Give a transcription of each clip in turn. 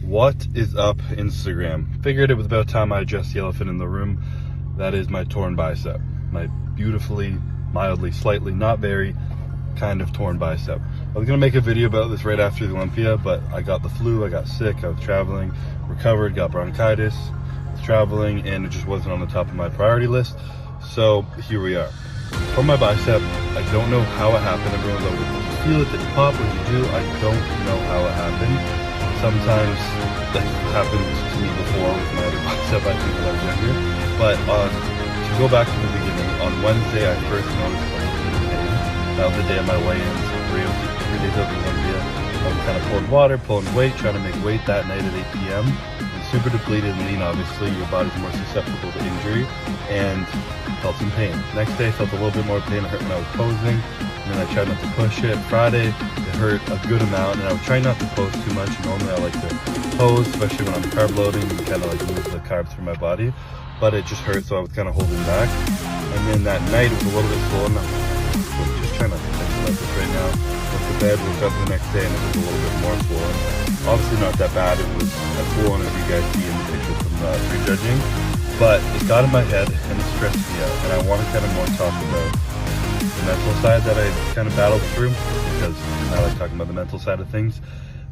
What is up, Instagram? Figured it was about time I addressed the elephant in the room. That is my torn bicep. My beautifully, mildly, slightly, not very, kind of torn bicep. I was gonna make a video about this right after the Olympia, but I got the flu, I got sick, I was traveling, recovered, got bronchitis, was traveling, and it just wasn't on the top of my priority list. So here we are. For my bicep, I don't know how it happened. Everyone's like, did you feel it? Did it pop? What did you do? I don't know how it happened. Sometimes that happened to me before with my other bicep, I think, when I was younger. But to go back to the beginning, on Wednesday I first noticed a little bit of pain. That was the day of my weigh-ins, 3 days of the Olympia. I was kind of pouring water, pulling weight, trying to make weight that night at 8 p.m. And super depleted and lean, obviously. Your body's more susceptible to injury. And felt some pain. Next day I felt a little bit more pain. It hurt when I was posing. And then I tried not to push it. Friday, it hurt a good amount. And I was trying not to pose too much. Normally I like to pose, especially when I'm carb loading and kind of like move the carbs through my body. But it just hurt, so I was kind of holding back. And then that night it was a little bit swollen. I'm just trying not to think about this right now. Went to bed, woke up the next day, and it was a little bit more swollen. Obviously not that bad. It was as swollen as you guys see in the picture from prejudging. But it got in my head and it stressed me out. And I want to kind of more talk about the mental side that I kind of battled through, because I like talking about the mental side of things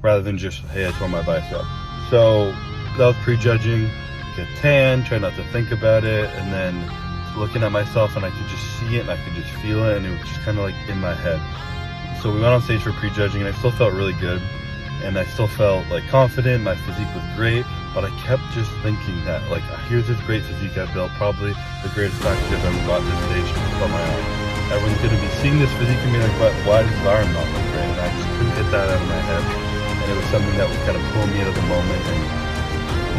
rather than just, hey, I tore my bicep. So that was prejudging, get tan, try not to think about it, and then looking at myself and I could just see it and I could just feel it, and it was just kind of like in my head. So we went on stage for prejudging and I still felt really good and I still felt like confident, my physique was great, but I kept just thinking that like, here's this great physique I've built, probably the greatest package I've ever got this stage on my arm. Everyone's gonna be seeing this physique and be like, but why does his arm not look great? And I just couldn't get that out of my head. And it was something that would kind of pull me out of the moment and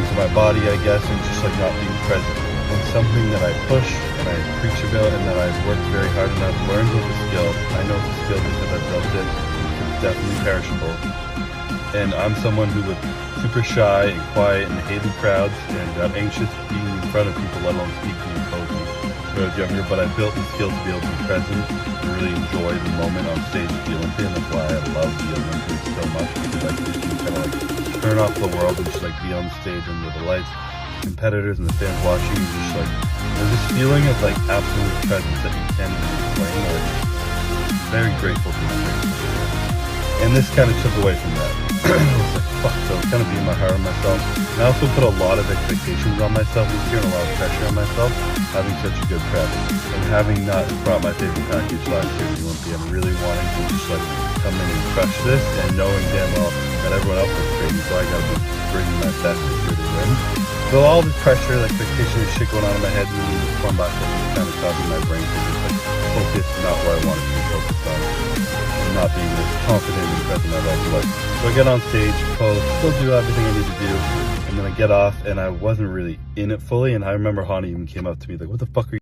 into my body, I guess, and just like not being present. And something that I push and I preach about and that I've worked very hard and I've learned was a skill. I know it's a skill because I've built it. It's definitely perishable. And I'm someone who was super shy and quiet and hated crowds and got anxious being in front of people, let alone speaking and posing when I was younger. But I built the skill to be able to be present and really enjoy the moment on stage at the Olympia. And that's why I love the Olympics so much, because I just can kind of like turn off the world and just like be on the stage under the lights, competitors and the fans watching. Just like there's this feeling of like absolute presence that you can't even explain. Or very grateful for this. And this kind of took away from that. I was like, fuck, so I was kind of being my heart on myself. And I also put a lot of expectations on myself, this year, and a lot of pressure on myself, having such a good prep. And having not brought my favorite package last year at the Olympia, and really wanting to just like come in and crush this, and knowing damn well that everyone else was crazy, so I gotta be bringing my best to really win. So all this pressure, expectation, and shit going on in my head, really was fun back then, kind of causing my brain to just like focus not where I wanted to be focused on. Not being as confident and present as I was. So I get on stage, pose, still do everything I need to do, and then I get off and I wasn't really in it fully. And I remember Hani even came up to me like, what the fuck are you